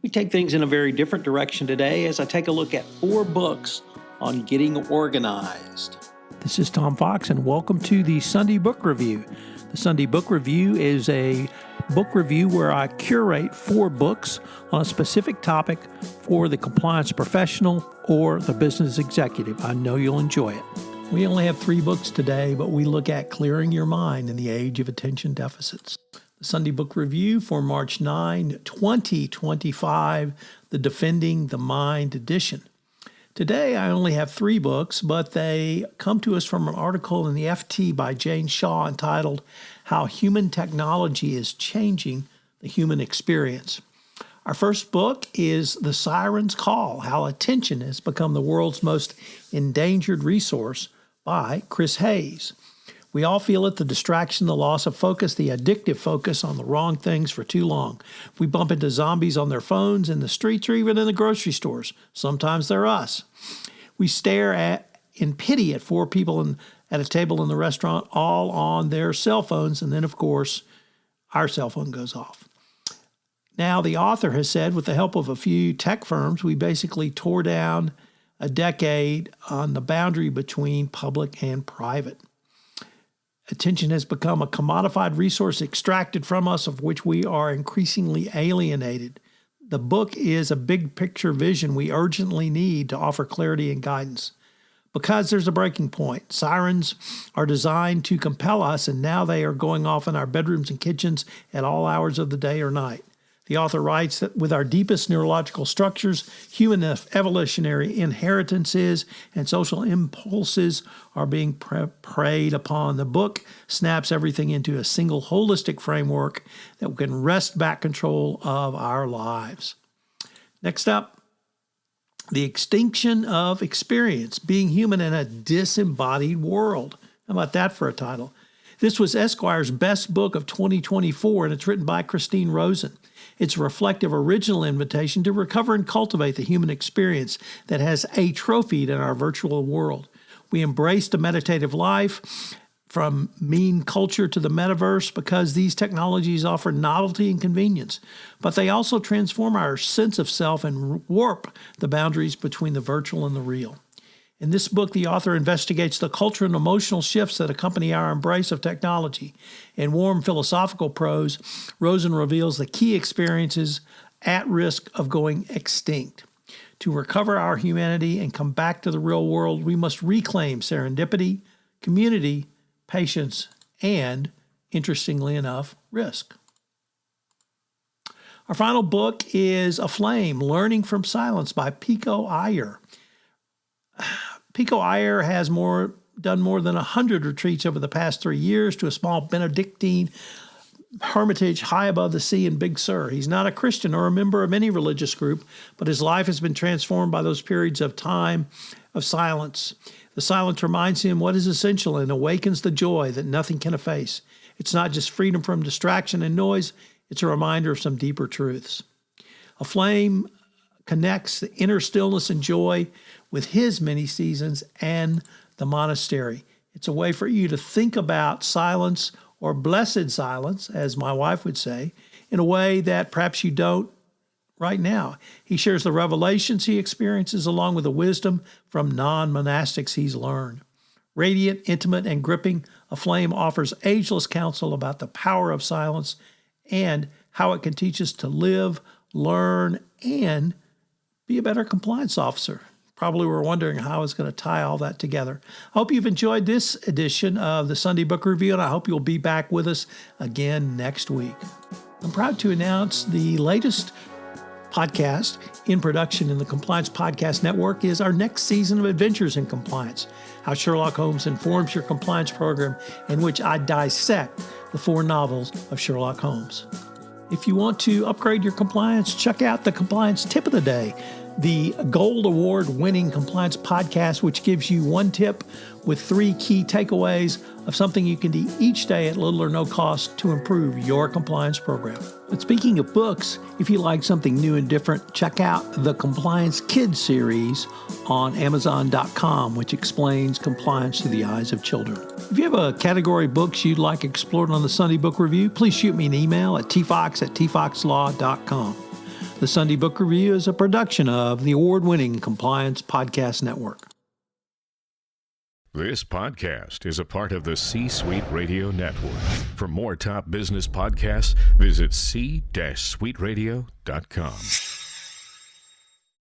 We take things in a very different direction today as I take a look at 4 books on getting organized. This is Tom Fox, and welcome to the Sunday Book Review. The Sunday Book Review is a book review where I curate 4 books on a specific topic for the compliance professional or the business executive. I know you'll enjoy it. We only have 3 books today, but we look at clearing your mind in the age of attention deficits. The Sunday Book Review for March 9, 2025, the Defending the Mind edition. Today, I only have 3 books, but they come to us from an article in the FT by Jane Shaw entitled, How Human Technology is Changing the Human Experience. Our first book is The Sirens Call, How Attention Has Become the World's Most Endangered Resource by Chris Hayes. We all feel it, the distraction, the loss of focus, the addictive focus on the wrong things for too long. We bump into zombies on their phones in the streets or even in the grocery stores. Sometimes they're us. We stare in pity at 4 people at a table in the restaurant, all on their cell phones, and then, of course, our cell phone goes off. Now, the author has said, with the help of a few tech firms, we basically tore down a decade on the boundary between public and private. Attention has become a commodified resource extracted from us, of which we are increasingly alienated. The book is a big picture vision we urgently need to offer clarity and guidance. Because there's a breaking point. Sirens are designed to compel us, and now they are going off in our bedrooms and kitchens at all hours of the day or night. The author writes that with our deepest neurological structures, human evolutionary inheritances, and social impulses are being preyed upon. The book snaps everything into a single holistic framework that can wrest back control of our lives. Next up, The Extinction of Experience, Being Human in a Disembodied World. How about that for a title? This was Esquire's best book of 2024, and it's written by Christine Rosen. It's a reflective, original invitation to recover and cultivate the human experience that has atrophied in our virtual world. We embraced a meditative life from meme culture to the metaverse because these technologies offer novelty and convenience, but they also transform our sense of self and warp the boundaries between the virtual and the real. In this book, the author investigates the cultural and emotional shifts that accompany our embrace of technology. In warm philosophical prose, Rosen reveals the key experiences at risk of going extinct. To recover our humanity and come back to the real world, we must reclaim serendipity, community, patience, and, interestingly enough, risk. Our final book is Aflame, Learning from Silence by Pico, Iyler. Pico Iyler has done more than 100 retreats over the past 3 years to a small Benedictine hermitage high above the sea in Big Sur. He's not a Christian or a member of any religious group, but his life has been transformed by those periods of time of silence. The silence reminds him what is essential and awakens the joy that nothing can efface. It's not just freedom from distraction and noise, it's a reminder of some deeper truths. Aflame connects the inner stillness and joy with his many seasons and the monastery. It's a way for you to think about silence, or blessed silence, as my wife would say, in a way that perhaps you don't right now. He shares the revelations he experiences along with the wisdom from non-monastics he's learned. Radiant, intimate, and gripping, Aflame offers ageless counsel about the power of silence and how it can teach us to live, learn, and be a better compliance officer. Probably were wondering how I was going to tie all that together. I hope you've enjoyed this edition of the Sunday Book Review, and I hope you'll be back with us again next week. I'm proud to announce the latest podcast in production in the Compliance Podcast Network is our next season of Adventures in Compliance, how Sherlock Holmes informs your compliance program, in which I dissect the 4 novels of Sherlock Holmes. If you want to upgrade your compliance, check out the Compliance Tip of the Day, the Gold Award-winning compliance podcast, which gives you 1 tip with 3 key takeaways of something you can do each day at little or no cost to improve your compliance program. But speaking of books, if you like something new and different, check out the Compliance Kids series on Amazon.com, which explains compliance through the eyes of children. If you have a category of books you'd like explored on the Sunday Book Review, please shoot me an email at tfox@tfoxlaw.com. The Sunday Book Review is a production of the award-winning Compliance Podcast Network. This podcast is a part of the C-Suite Radio Network. For more top business podcasts, visit c-suiteradio.com.